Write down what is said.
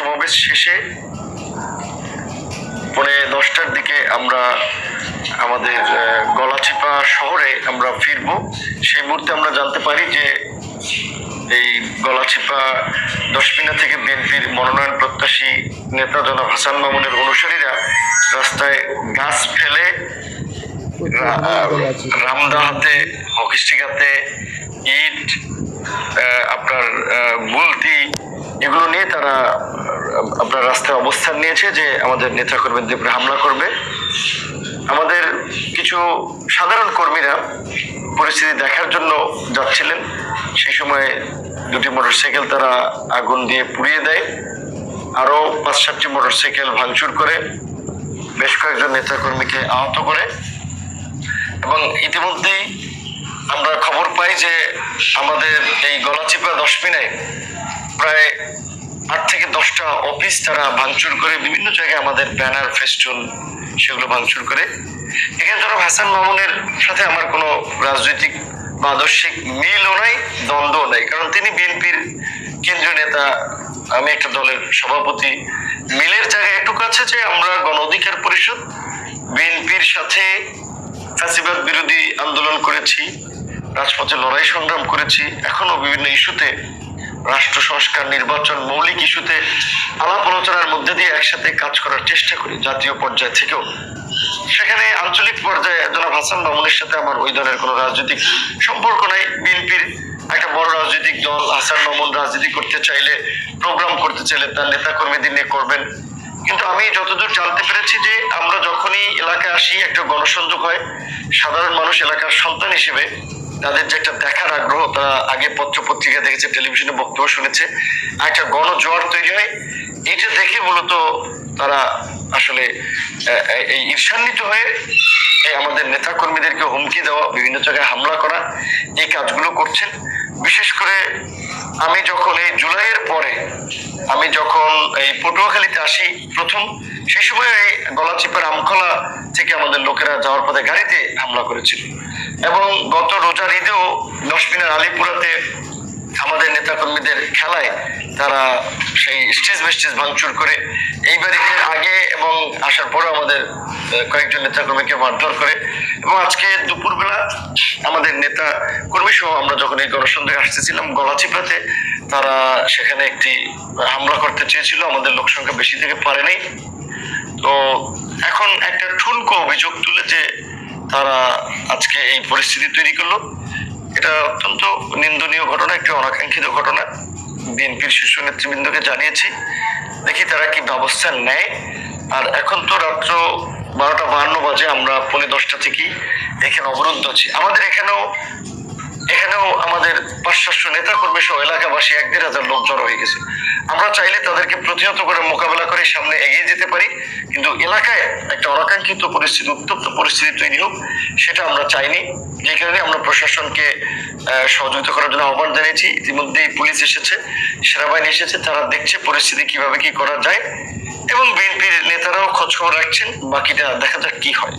সমাবেশ শেষে 10:45 দিকে আমরা আমাদের গলাচিপা শহরে আমরা ফিরব। সেই মুহূর্তে আমরা জানতে পারি যে এই গলাচিপা দশমিনা থেকে বিএনপির মনোনয়ন প্রত্যাশী নেতা জনাব হাসান মামুনের অনুসারীরা রাস্তায় গাছ ফেলে রামদা হাতে, হকিস্টিক হাতে, ইট, আপনার বুলতি এগুলো নিয়ে তারা আপনার রাস্তায় অবস্থান নিয়েছে যে আমাদের নেতাকর্মীদের উপরে হামলা করবে। আমাদের কিছু সাধারণ কর্মীরা পরিস্থিতি দেখার জন্য যাচ্ছিলেন, সেই সময় দুটি মোটরসাইকেল তারা আগুন দিয়ে পুড়িয়ে দেয়, আরো 5-7টি মোটরসাইকেল ভাঙচুর করে, বেশ কয়েকজন নেতাকর্মীকে আহত করে। এবং ইতিমধ্যেই আমরা খবর পাই যে আমাদের এই গলাচিপা দশমিনায় প্রায় 8 থেকে 10টা অফিস তারা ভাঙচুর করে, বিভিন্ন জায়গায় আমাদের ব্যানার, ফেস্টুন সেগুলো ভাঙচুর করে। এখানে জনাব হাসান মামুনের সাথে আমার কোনো রাজনৈতিক বা আদর্শিক মিলও নাই, দ্বন্দ্বও নাই, কারণ তিনি বিএনপির কেন্দ্রীয় নেতা, আমি একটা দলের সভাপতি। মিলের জায়গায় এটুকু আছে যে আমরা গণ অধিকার পরিষদ বিএনপির সাথে ফ্যাসিবাদ বিরোধী আন্দোলন করেছি, রাজপথে লড়াই সংগ্রাম করেছি, এখনো বিভিন্ন ইস্যুতে, রাষ্ট্র সংস্কার, নির্বাচন, মৌলিক ইস্যুতে আলাপ আলোচনার মধ্যে দিয়ে একসাথে কাজ করার চেষ্টা করি জাতীয় পর্যায় থেকেও। সেখানে আঞ্চলিক পর্যায়ে জনাব হাসান মামুনের সাথে আমার ওই ধরনের কোনো রাজনৈতিক সম্পর্ক নাই। বিএনপির একটা বড় রাজনৈতিক দল, হাসান মামুন রাজনীতি করতে চাইলে, প্রোগ্রাম করতে চাইলে তার নেতা কর্মীদের নিয়ে করবেন। কিন্তু আমি যতদূর জানতে পেরেছি যে আমরা যখনই এলাকায় আসি একটা গণসংযোগ হয়, সাধারণ মানুষ এলাকার সন্তান হিসেবে তাদের যে একটা দেখার আগ্রহ, তারা আগে পত্র পত্রিকা দেখেছে, টেলিভিশনে বক্তব্য শুনেছে, একটা গণজোয়ার তৈরি হয়। এটা দেখে মূলত তারা আসলে এই ঈর্ষান্বিত হয়ে আমাদের নেতা কর্মীদেরকে হুমকি দেওয়া, বিভিন্ন জায়গায় হামলা করা, এই কাজগুলো করছেন। বিশেষ করে আমি যখন এই জুলাইয়ের পরে আমি যখন এই পটুয়াখালীতে আসি প্রথম, সেই সময় এই গলাচিপার আমখলা থেকে আমাদের লোকেরা যাওয়ার পথে গাড়িতে হামলা করেছিল। এবং গত রোজার ঈদেও দশমিনার আলিপুরাতে আমাদের নেতাকর্মীদের খেলায় তারা সেই স্টেজ বেস্টেজ ভাঙচুর করে, এইবারের আগে এবং আসার পরে আমাদের কয়েকজন নেতাকর্মীকে মারধর করে। এবং আজকে দুপুরবেলা আমাদের নেতা কর্মী সহ আমরা যখন এই গণসংযোগে আসতেছিলাম গলাচিপাতে, তারা সেখানে একটি হামলা করতে চেয়েছিল, আমাদের লোক সংখ্যা বেশি থেকে পারে নাই। তো এখন একটা ঠুনকো অভিযোগ তুলে যে তারা আজকে এই পরিস্থিতি তৈরি করলো, এটা অত্যন্ত নিন্দনীয় ঘটনা, একটি অনাকাঙ্ক্ষিত ঘটনা। বিএনপির শীর্ষ নেতৃবৃন্দকে জানিয়েছি, দেখি তারা কি ব্যবস্থা নেয়। আর এখন তো রাত্র 12টা 52 বাজে, আমরা 10:45 থেকেই এখানে অবরুদ্ধ আছি। আমাদের এখানেও আমাদের 500-700 নেতা কর্মী সহ এলাকাবাসী 1-1,500 লোক জড়ো হয়ে গেছে। আমরা চাইলে তাদেরকে প্রতিহত করে মোকাবেলা করে সামনে এগিয়ে যেতে পারি, কিন্তু এলাকায় একটা অনাকাঙ্ক্ষিত পরিস্থিতি, উত্তপ্ত পরিস্থিতি তৈরি হোক, সেটা আমরা চাইনি। যে কারণে আমরা প্রশাসনকে সহযোগিতা করার জন্য আহ্বান জানিয়েছি। ইতিমধ্যেই পুলিশ এসেছে, সেনাবাহিনী এসেছে, তারা দেখছে পরিস্থিতি কিভাবে কি করা যায়, এবং বিএনপির নেতারাও খোঁজ খবর রাখছেন। বাকিটা দেখা যাক কি হয়।